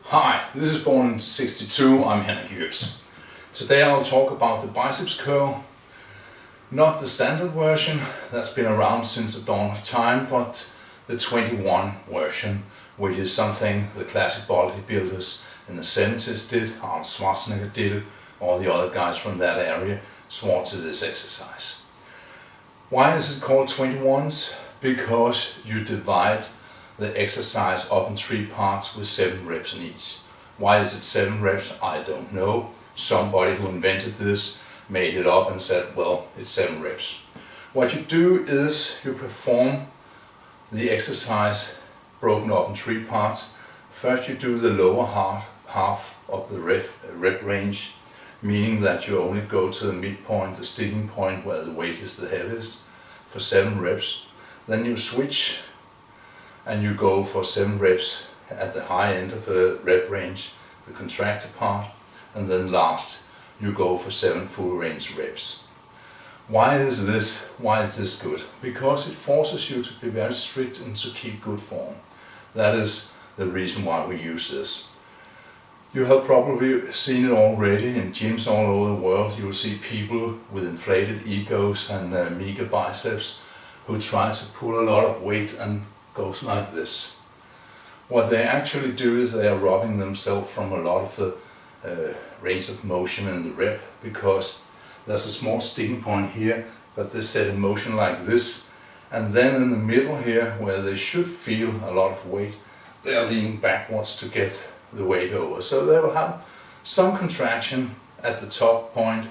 Hi, this is Born in 62, I'm Henrik Jürs. Today I'll talk about the biceps curl, not the standard version that's been around since the dawn of time, but the 21 version, which is something the classic bodybuilders in the 70s did, Arnold Schwarzenegger did it, all the other guys from that area swore to this exercise. Why is it called 21's? Because you divide the exercise up in 3 parts with 7 reps in each. Why is it 7 reps? I don't know. Somebody who invented this made it up and said, well, it's 7 reps. What you do is you perform the exercise broken up in 3 parts. First you do the lower half of the rep range, meaning that you only go to the midpoint, the sticking point where the weight is the heaviest, for 7 reps. Then you switch and you go for 7 reps at the high end of the rep range, the contracted part, and then last you go for 7 full range reps. Why is this good? Because it forces you to be very strict and to keep good form. That is the reason why we use this. You have probably seen it already in gyms all over the world. You will see people with inflated egos and mega biceps who try to pull a lot of weight and goes like this. What they actually do is they are robbing themselves from a lot of the range of motion in the rep, because there's a small sticking point here, but they set in motion like this, and then in the middle here, where they should feel a lot of weight, they are leaning backwards to get the weight over. So they will have some contraction at the top point,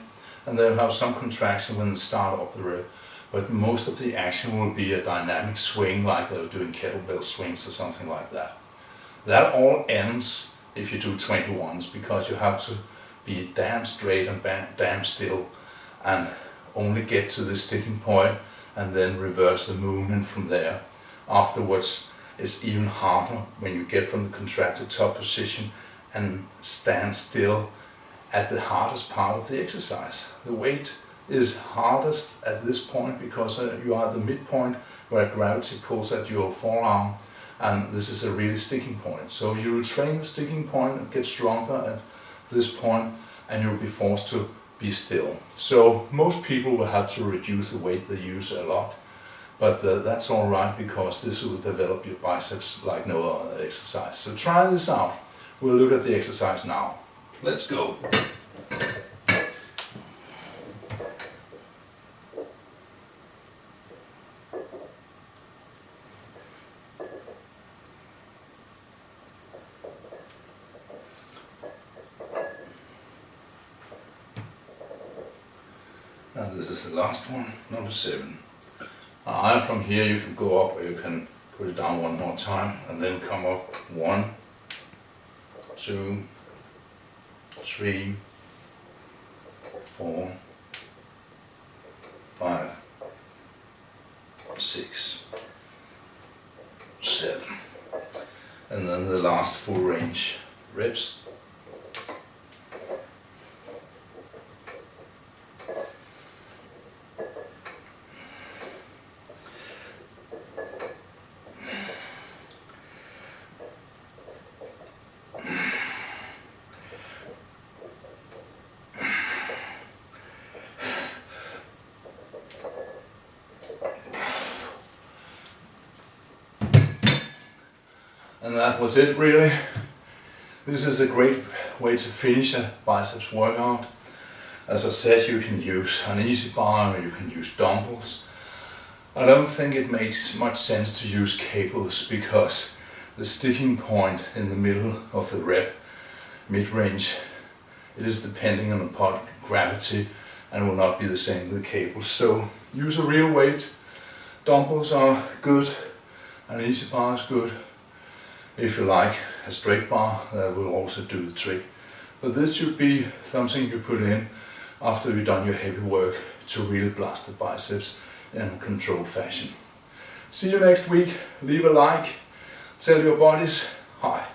and they will have some contraction when they start up the rep. But most of the action will be a dynamic swing, like they were doing kettlebell swings or something like that. That all ends if you do 21's, because you have to be damn straight and damn still and only get to the sticking point and then reverse the movement from there. Afterwards it's even harder when you get from the contracted top position and stand still at the hardest part of the exercise. The weight is hardest at this point because you are at the midpoint where gravity pulls at your forearm, and this is a really sticking point. So you will train the sticking point and get stronger at this point, and you'll be forced to be still. So most people will have to reduce the weight they use a lot, but that's alright, because this will develop your biceps like no other exercise. So try this out. We'll look at the exercise now. Let's go. And this is the last one, number 7. And from here you can go up, or you can put it down one more time and then come up 1, 2, 3, 4, 5, 6, 7. And then the last full range reps. And that was it, really. This is a great way to finish a biceps workout. As I said, you can use an easy bar or you can use dumbbells. I don't think it makes much sense to use cables, because the sticking point in the middle of the rep, mid-range, it is depending on the part gravity and will not be the same with the cables. So use a real weight. Dumbbells are good, an easy bar is good. If you like a straight bar, that will also do the trick. But this should be something you put in after you've done your heavy work to really blast the biceps in a controlled fashion. See you next week. Leave a like. Tell your buddies hi.